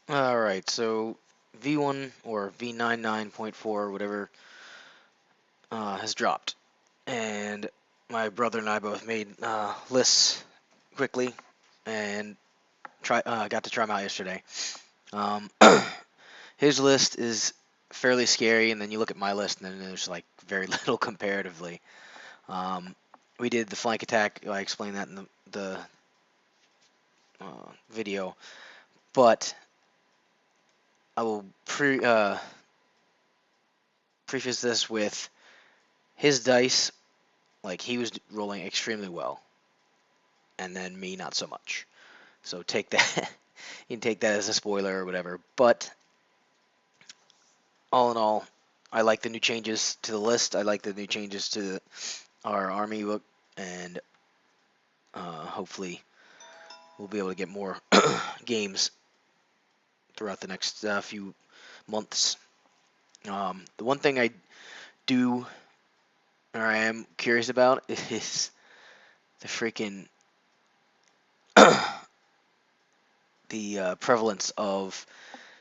Alright, so V1 or v99.4, whatever, has dropped. And my brother and I both made lists quickly and got to try them out yesterday. Um, his list is fairly scary, and then you look at my list, and then there's like very little comparatively. Um, we did the flank attack. I explained that in the video, but I will preface this with his dice. Like, he was rolling extremely well, and then me not so much. So take that. You can take that as a spoiler or whatever. But all in all, I like the new changes to the list. I like the new changes to our army book, and hopefully we'll be able to get more games throughout the next few months. The one thing I do, or I am curious about, is the freaking the prevalence of,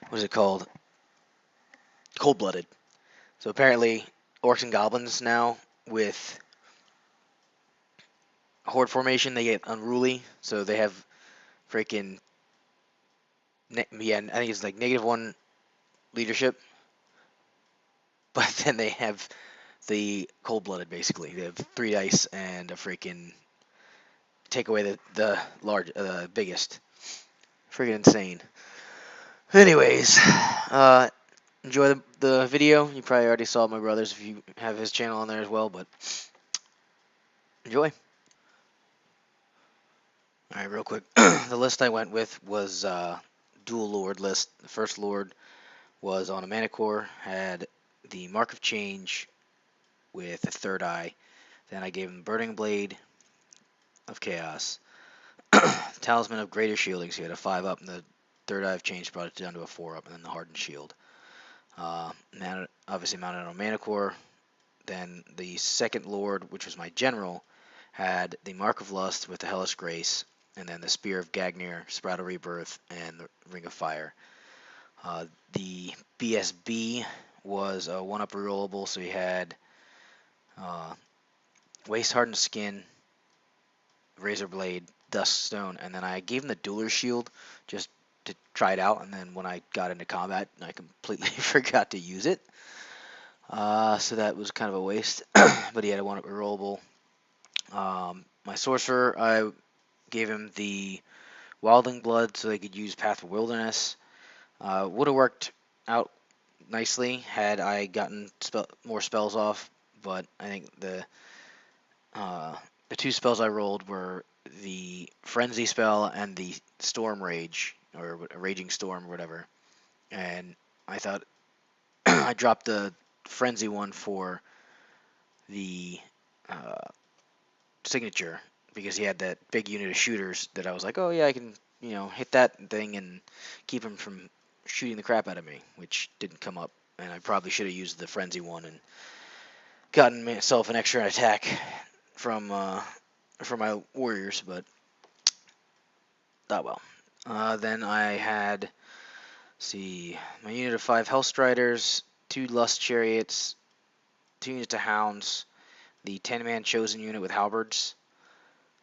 what is it called? Cold-blooded. So apparently, orcs and goblins now with horde formation, they get unruly. So they have freaking, yeah, I think it's like -1 leadership. But then they have the cold-blooded, basically. They have 3 dice and a freaking take away the large, biggest. Freaking insane. Anyways, enjoy the video. You probably already saw my brother's if you have his channel on there as well, but enjoy. Alright, real quick. The list I went with was dual lord list. The first lord was on a mana core, had the Mark of Change with a third eye. Then I gave him Burning Blade of Chaos, Talisman of Greater Shielding, so he had a 5-up, and the third eye of Change brought it down to a 4-up, and then the Hardened Shield. Obviously mounted on a mana core. Then the second lord, which was my general, had the Mark of Lust with the Hellish Grace, and then the Spear of Gagnir, Sprout of Rebirth, and the Ring of Fire. The BSB was a 1-up rerollable, so he had Waste Hardened Skin, Razor Blade, Duststone, and then I gave him the Dueler Shield just to try it out, and then when I got into combat, I completely forgot to use it. So that was kind of a waste, but he had a 1-up rerollable. My Sorcerer, I gave him the Wildling Blood so they could use Path of Wilderness. Would have worked out nicely had I gotten more spells off, but I think the 2 spells I rolled were the Frenzy spell and the Storm Rage, or Raging Storm, or whatever. And I thought I dropped the Frenzy one for the signature, because he had that big unit of shooters that I was like, oh yeah, I can, hit that thing and keep him from shooting the crap out of me, which didn't come up. And I probably should have used the Frenzy one and gotten myself an extra attack from for my warriors, but not well. Then I had, my unit of 5 Hellstriders, 2 Lust Chariots, 2 units of Hounds, the 10-man Chosen unit with Halberds,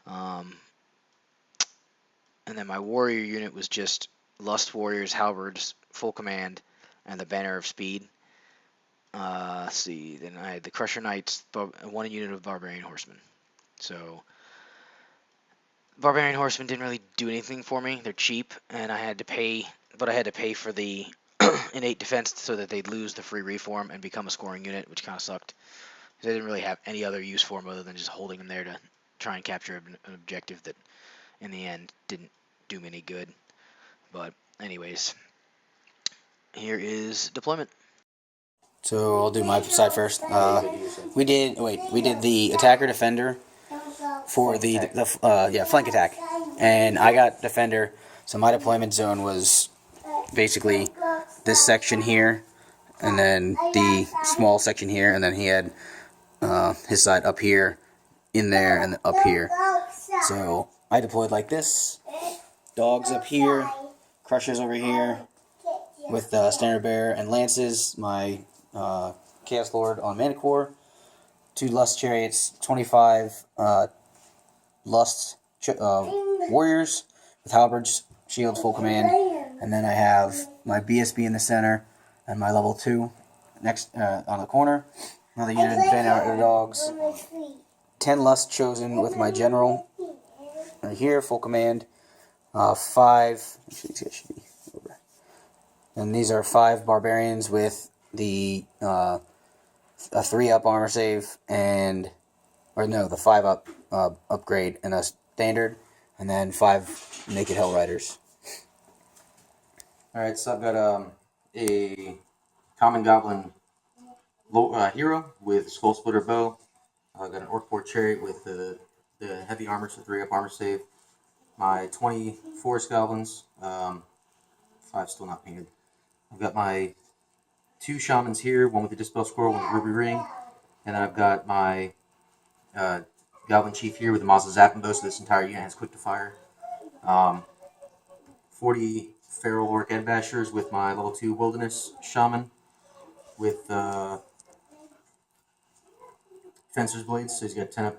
and then my warrior unit was just Lust Warriors, Halberds, full command, and the Banner of Speed. Then I had the Crusher Knights, 1 unit of Barbarian Horsemen. So Barbarian Horsemen didn't really do anything for me. They're cheap, and I had to pay for the innate defense so that they'd lose the free reform and become a scoring unit, which kind of sucked. They didn't really have any other use for them other than just holding them there to try and capture an objective that, in the end, didn't do me any good. But anyways, here is deployment. So I'll do my side first. We did the attacker defender for the flank attack, and I got defender. So my deployment zone was basically this section here, and then the small section here, and then he had his side up here, in there, and up here. So I deployed like this. Dogs up here, crushers over here, with Standard Bearer and Lances, my Chaos Lord on Manicore, 2 Lust Chariots, 25 Lust Warriors with Halberds, Shields, full command, and then I have my BSB in the center and my level 2 next on the corner. Another unit of Van Outer Dogs, 10 Lust Chosen with my General right here, full command, 5. And these are 5 Barbarians with the a 3-up armor save and, or no, the 5-up upgrade and a standard, and then 5 Naked Hell Riders. Alright, so I've got a Common Goblin hero with Skull Splitter Bow. I've got an Orc Port Chariot with the heavy armor, so 3-up armor save. My 20 Forest Goblins, 5 still not painted. I've got my 2 Shamans here, one with the Dispel Scroll, one with the Ruby Ring. And then I've got my Goblin Chief here with the Maza Zapping Bow, so this entire unit has quick to fire. 40 Feral Orc End Bashers with my level 2 Wilderness Shaman with Fencer's Blades, so he's got 10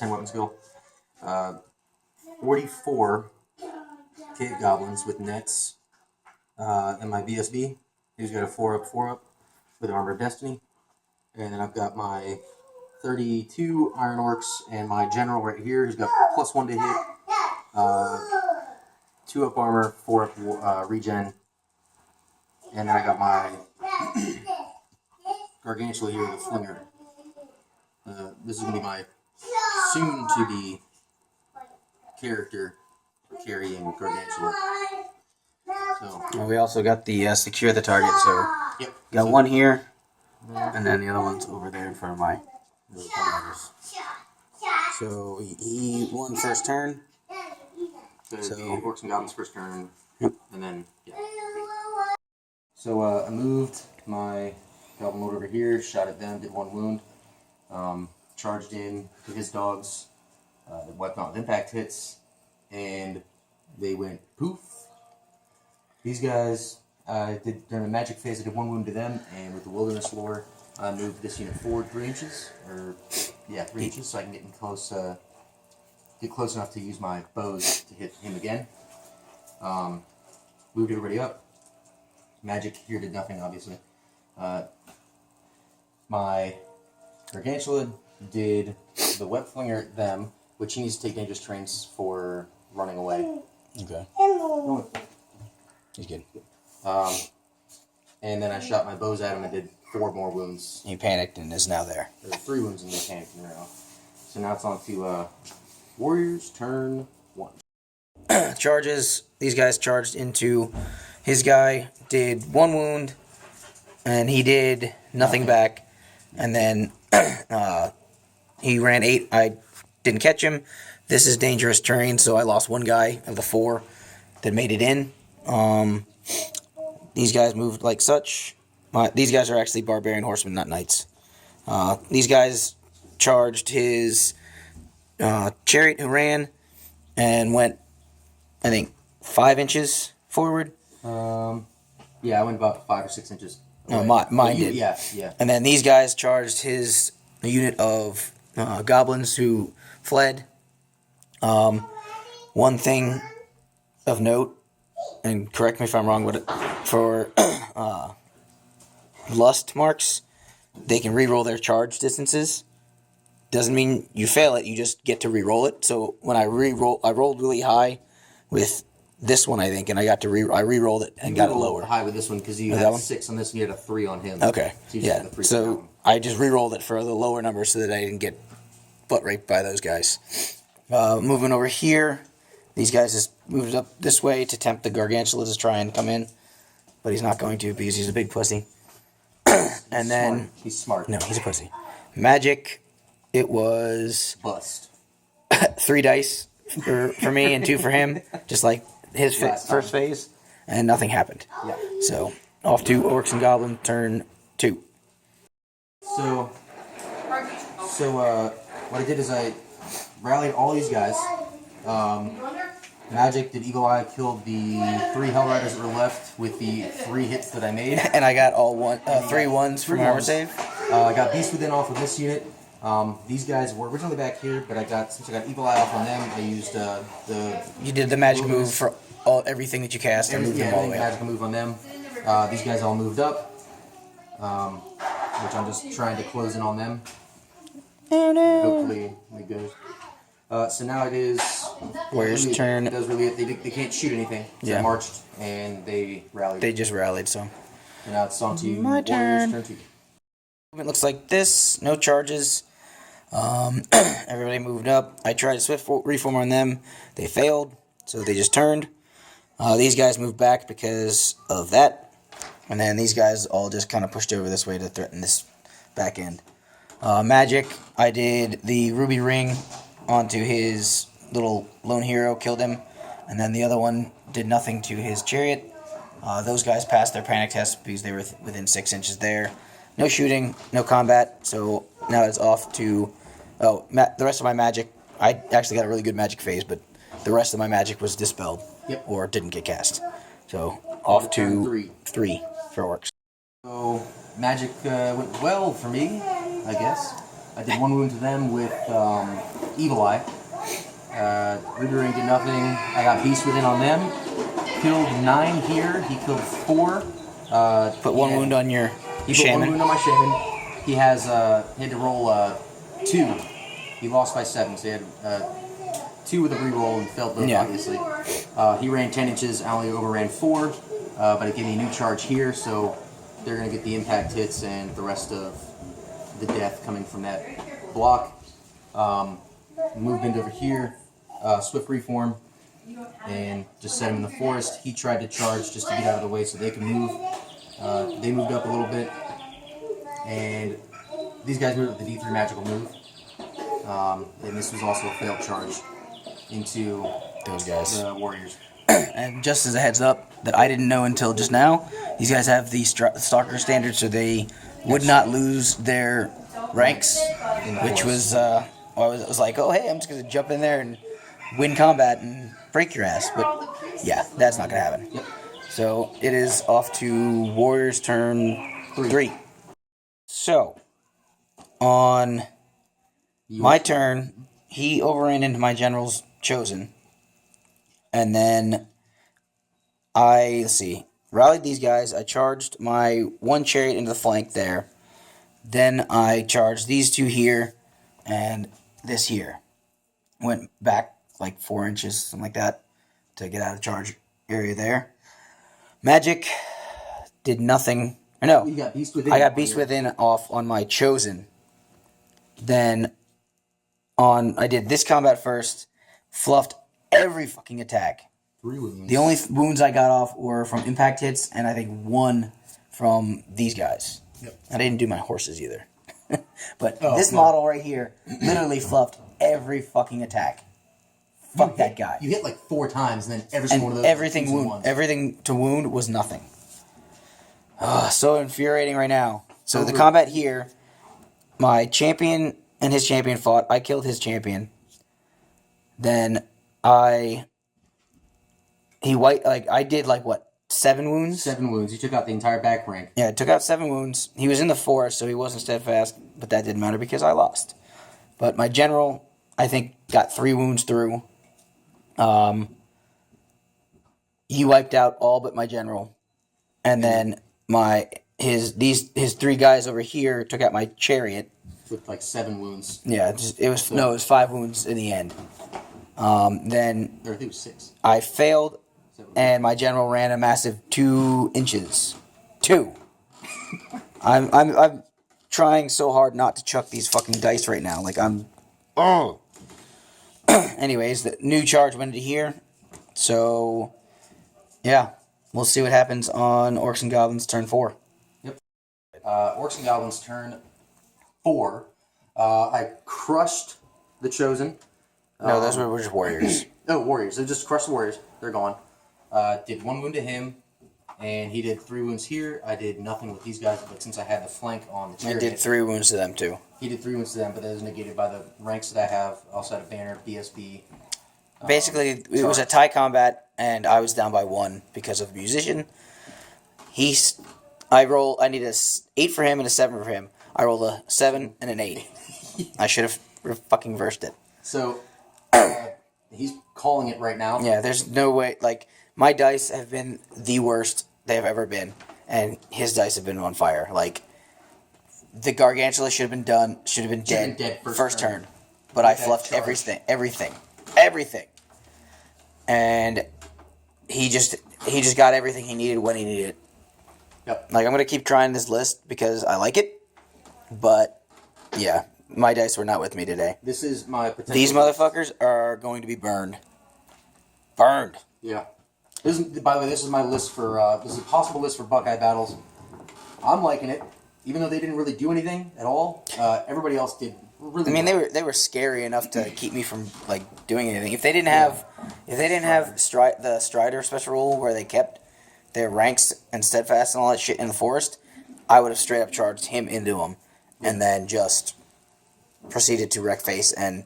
weapon skill. 44 Cave Goblins with Nets and my BSB. He's got a 4-up with Armor of Destiny. And then I've got my 32 Iron Orcs and my General right here, who's got +1 to hit, 2-up armor, 4-up regen. And then I got my Gargantua here with a Flinger. This is going to be my soon-to-be character carrying Gargantua. So, we also got the secure the target, so yep. Got one here, and then the other one's over there in front of my riders. So he won first turn. So the Orcs and Goblins first turn, yep. And then yeah. So I moved my Goblin Lord over here, shot at them, did 1 wound, charged in to his dogs, the wiped out with impact hits, and they went poof. These guys, during the magic phase, I did 1 wound to them, and with the Wilderness Lore, I moved this unit forward 3 inches, 3 inches, so I can get close enough to use my bows to hit him again. Moved everybody up. Magic here did nothing, obviously. My Gargantua did the Web Flinger at them, which he needs to take dangerous trains for running away. Okay. He's good. And then I shot my bows at him and did 4 more wounds. He panicked and is now there. There were 3 wounds and they panicked and now. So now it's on to Warriors, turn 1. Charges. These guys charged into his guy, did 1 wound, and he did nothing back. And then he ran 8. I didn't catch him. This is dangerous terrain, so I lost 1 guy of the 4 that made it in. These guys moved like such. These guys are actually barbarian horsemen, not knights. These guys charged his chariot who ran and went, I think, 5 inches forward. Yeah, I went about 5 or 6 inches. No, mine did. Yeah. And then these guys charged his unit of goblins who fled. One thing of note, and correct me if I'm wrong, but for lust marks, they can re-roll their charge distances. Doesn't mean you fail it, you just get to re-roll it. So when I rolled really high with this one, I think, and I got to I re-rolled it and got it lower. High with this one because you had 6 on this and you had a 3 on him. Okay, so yeah. So I just re-rolled it for the lower number so that I didn't get butt raped by those guys. Moving over here, these guys just moved up this way to tempt the Gargantua to try and come in, but he's not going to because he's a big pussy. And then he's smart. No, he's a pussy. Magic, it was bust. 3 dice for me and 2 for him, just like his first phase, and nothing happened. Yeah. So off to Orcs and Goblin, turn 2. So what I did is I rallied all these guys, Magic did Eagle Eye, killed the 3 Hell Riders that were left with the 3 hits that I made. And I got all 3 ones from armor save. I got Beast Within off of this unit. These guys were originally back here, but since I got Eagle Eye off on them, I used the... You did the magic move for everything that you cast and moved them all the way up. Magic move on them. These guys all moved up, which I'm just trying to close in on them. Hopefully it goes. So now it is Warriors' turn. It does really. They can't shoot anything. So Yeah. they marched and they rallied. They just rallied, so. And now it's on to My turn. Warriors' turn 2. It looks like this. No charges. Everybody moved up. I tried to swift reform on them. They failed, so they just turned. These guys moved back because of that. And then these guys all just kind of pushed over this way to threaten this back end. Magic, I did the ruby ring onto his little lone hero, killed him, and then the other one did nothing to his chariot. Those guys passed their panic test because they were within 6 inches there. No shooting, no combat, so now it's off to... Oh, the rest of my magic, I actually got a really good magic phase, but the rest of my magic was dispelled, or didn't get cast. So, off to 3 for orcs. So, magic went well for me, I guess. I did 1 wound to them with Evil Eye. Ruby Ring did nothing. I got Beast Within on them. Killed 9 here. He killed 4. Put 1 wound on your shaman. 1 wound on my shaman. He had to roll 2. He lost by 7, so he had 2 with a reroll and failed both, obviously. He ran 10 inches. I only overran 4, but it gave me a new charge here, so they're going to get the impact hits and the rest of the death coming from that block. Movement over here, swift reform, and just set him in the forest. He tried to charge just to get out of the way so they can move. They moved up a little bit, and these guys moved with the D3 magical move. And this was also a failed charge into those guys, the warriors. And just as a heads up that I didn't know until just now, these guys have the Stalker standard, so they would not lose their ranks, which was, I was like, oh hey, I'm just going to jump in there and win combat and break your ass, but yeah, that's not going to happen. Yep. So it is off to Warriors' turn 3. So, on my turn, he overran into my general's chosen, and then let's see, rallied these guys. I charged my 1 chariot into the flank there. Then I charged these 2 here, and this here. Went back like 4 inches, something like that, to get out of charge area there. Magic did nothing. Or no, You got Beast Within. I got Beast Within off on my chosen. Then I did this combat first, fluffed every fucking attack. 3 wounds. The only wounds I got off were from impact hits, and I think 1 from these guys. Yep. I didn't do my horses either. But this model right here literally fluffed every fucking attack. Fuck that guy. You hit like 4 times, and then every single one of those. Everything to wound was nothing. So infuriating right now. So the combat here, my champion and his champion fought. I killed his champion. Then I did like what, 7 wounds? 7 wounds. You took out the entire back rank. Yeah, I took out 7 wounds. He was in the forest, so he wasn't steadfast, but that didn't matter because I lost. But my general, I think, got 3 wounds through. He wiped out all but my general. And then his 3 guys over here took out my chariot. With like 7 wounds. Yeah, it was 5 wounds in the end. Then Or I think it was 6. I failed, and my general ran a massive 2 inches. 2. I'm trying so hard not to chuck these fucking dice right now. Like Anyways, the new charge went into here. So, yeah, we'll see what happens on Orcs and Goblins turn 4. Yep. Orcs and Goblins turn 4. I crushed the Chosen. No, those were just warriors. Warriors. They just crushed the Warriors. They're gone. Did 1 wound to him, and he did 3 wounds here. I did nothing with these guys, but since I had the flank on the chariot, I did 3 wounds to them, too. He did 3 wounds to them, but that was negated by the ranks that I have. I also had a banner, BSB, Basically, it was a tie combat, and I was down by 1 because of musician. He's, I need a 8 for him and a 7 for him. I rolled a 7 and an 8. I should have fucking versed it. So he's calling it right now. Yeah, there's no way. Like, my dice have been the worst they have ever been, and his dice have been on fire. Like, the Gargantula should have been done. Should have been dead first turn. But I fluffed everything, and he just got everything he needed when he needed it. Yep. Like, I'm gonna keep trying this list because I like it, but yeah, my dice were not with me today. This is my potential. These motherfuckers are going to be burned. Burned. Yeah. This is, by the way, this is my list for. This is a possible list for Buckeye battles. I'm liking it, even though they didn't really do anything at all. Everybody else did really. I mean, well. they were scary enough to keep me from like doing anything. If they didn't have the Strider special rule where they kept their ranks and steadfast and all that shit in the forest, I would have straight up charged him into them, and then just proceeded to wreck face and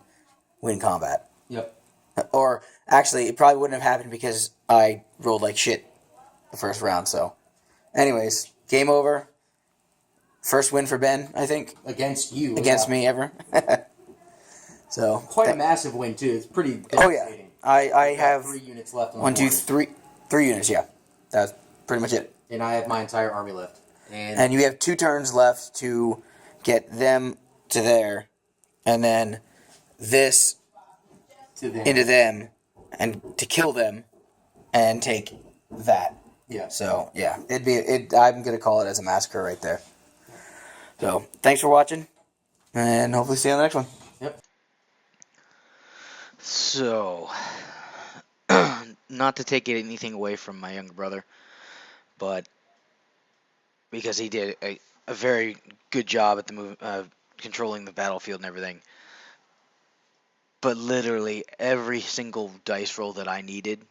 win combat. Yep. Or actually, it probably wouldn't have happened because I rolled like shit the first round. So, anyways, game over. First win for Ben, I think. Against you. Against me ever. So quite a massive win too. It's pretty. Oh yeah, I have 3 units left. On 1, 2, 3 units. Yeah, that's pretty much it. And I have my entire army left. And you have 2 turns left to get them to there, and then this into them, and to kill them, and take that. Yeah. So yeah, I'm gonna call it as a massacre right there. So thanks for watching, and hopefully see you on the next one. Yep. So, not to take anything away from my younger brother, but because he did a very good job at the controlling the battlefield and everything. But literally every single dice roll that I needed,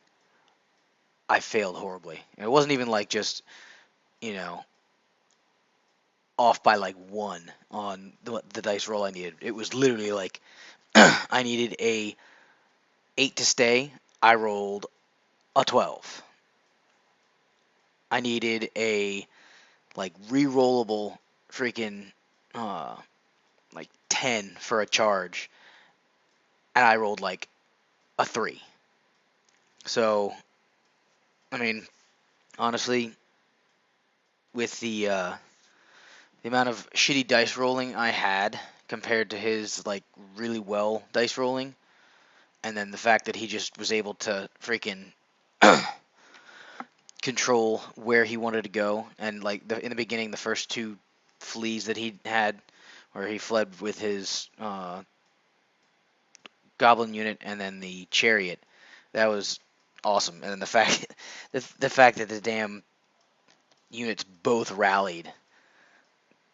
I failed horribly. And it wasn't even like just, off by like 1 on the dice roll I needed. It was literally like I needed a 8 to stay. I rolled a 12. I needed a like re-rollable freaking like 10 for a charge, and I rolled like a 3. So, I mean, honestly, with the amount of shitty dice rolling I had compared to his like really well dice rolling, and then the fact that he just was able to freaking control where he wanted to go, and like in the beginning, the first 2 flees that he had, where he fled with his goblin unit and then the chariot, that was awesome. And then the fact that the damn units both rallied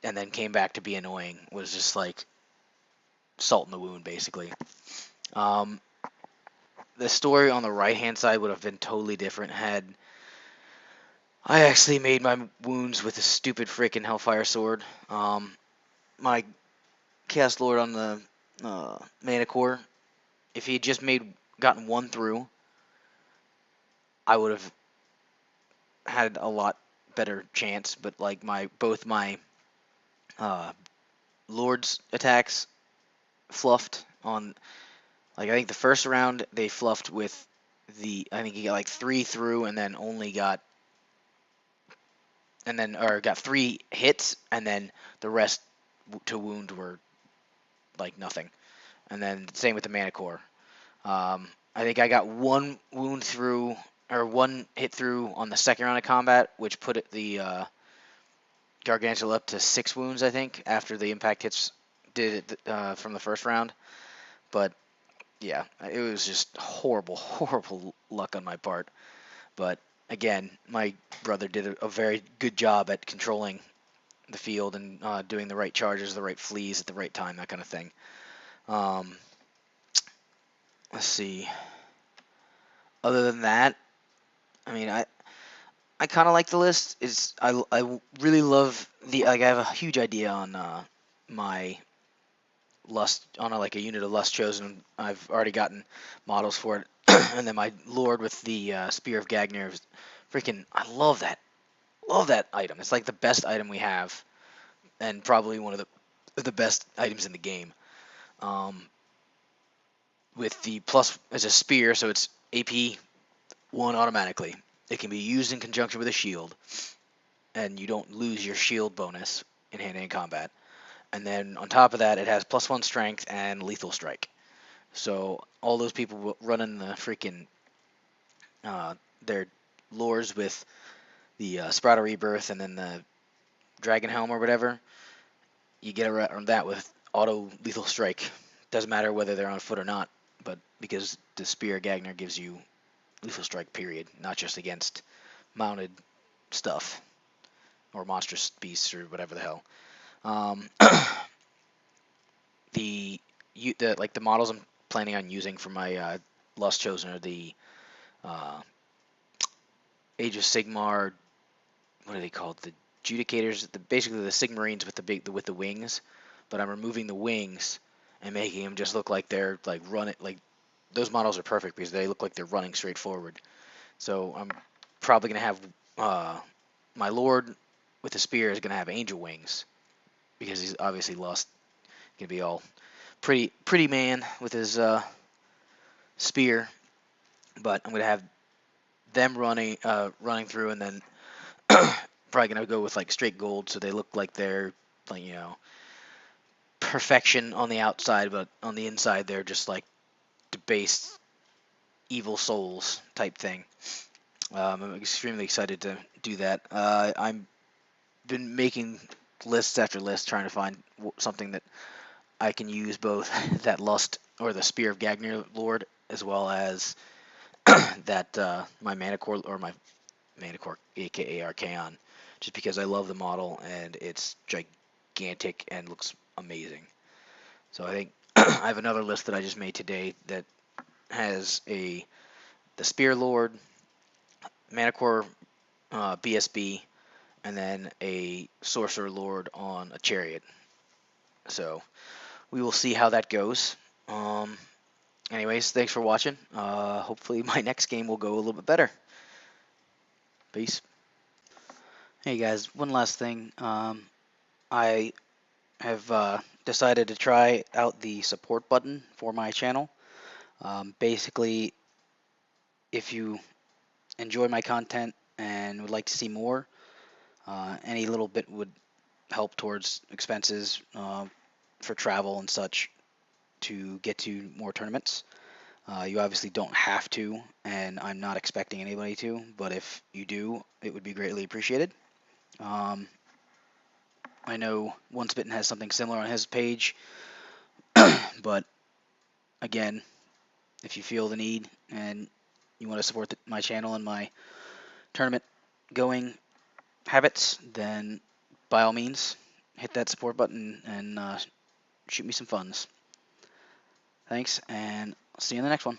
and then came back to be annoying was just like salt in the wound, basically. The story on the right hand side would have been totally different had I actually made my wounds with a stupid freaking Hellfire Sword. My Chaos Lord on the Mana Core, if he had just gotten 1 through, I would have had a lot better chance. But like both my Lord's attacks fluffed on. Like I think the first round they fluffed with I think he got like 3 through, and then only got. Or got 3 hits, and then the rest to wound were like nothing. And then same with the Mana Core. I think I got 1 wound through, or 1 hit through on the second round of combat, which put the Gargantua up to 6 wounds, I think, after the impact hits did it from the first round. But yeah, it was just horrible luck on my part. But again, my brother did a very good job at controlling the field and doing the right charges, the right flees at the right time, that kind of thing. Let's see. Other than that, I mean, I kind of like the list. I really love I have a huge idea on my lust on like a unit of lust chosen. I've already gotten models for it And then my Lord with the Spear of Gagner. Freaking, I love that. Love that item. It's like the best item we have, and probably one of the best items in the game. With the plus as a spear, so it's AP 1 automatically. It can be used in conjunction with a shield, and you don't lose your shield bonus in hand-to-hand combat. And then on top of that, it has +1 strength and lethal strike. So all those people running the freaking their lures with the Sprout of Rebirth and then the Dragon Helm or whatever, you get around that with auto lethal strike. Doesn't matter whether they're on foot or not, but because the Spear of Gagner gives you lethal strike, period, not just against mounted stuff or monstrous beasts or whatever the hell. The models I'm planning on using for my Lost Chosen are the Age of Sigmar. What are they called? The Judicators. Basically the Sigmarines with the wings, but I'm removing the wings and making them just look like they're like running. Like those models are perfect because they look like they're running straight forward. So I'm probably gonna have my Lord with the spear is gonna have angel wings because he's obviously lost. Gonna be all pretty man with his spear, but I'm gonna have them running through, and then probably gonna go with like straight gold, so they look like they're like perfection on the outside, but on the inside they're just like debased evil souls type thing. I'm extremely excited to do that. I'm been making lists after lists trying to find something that I can use both that Lust or the Spear of Gagner Lord as well as that my Manicore or my Manicore aka Archaon, just because I love the model and it's gigantic and looks amazing. So I think I have another list that I just made today that has the Spear Lord, Manicore BSB, and then a Sorcerer Lord on a Chariot. So we will see how that goes. Anyways, thanks for watching. Hopefully my next game will go a little bit better. Peace. Hey guys, one last thing. I have decided to try out the support button for my channel. Basically, if you enjoy my content and would like to see more, any little bit would help towards expenses for travel and such to get to more tournaments. You obviously don't have to, and I'm not expecting anybody to, but if you do, it would be greatly appreciated. I know Once Bitten has something similar on his page, but again, if you feel the need and you want to support my channel and my tournament going habits, then by all means, hit that support button and shoot me some funds. Thanks, and I'll see you in the next one.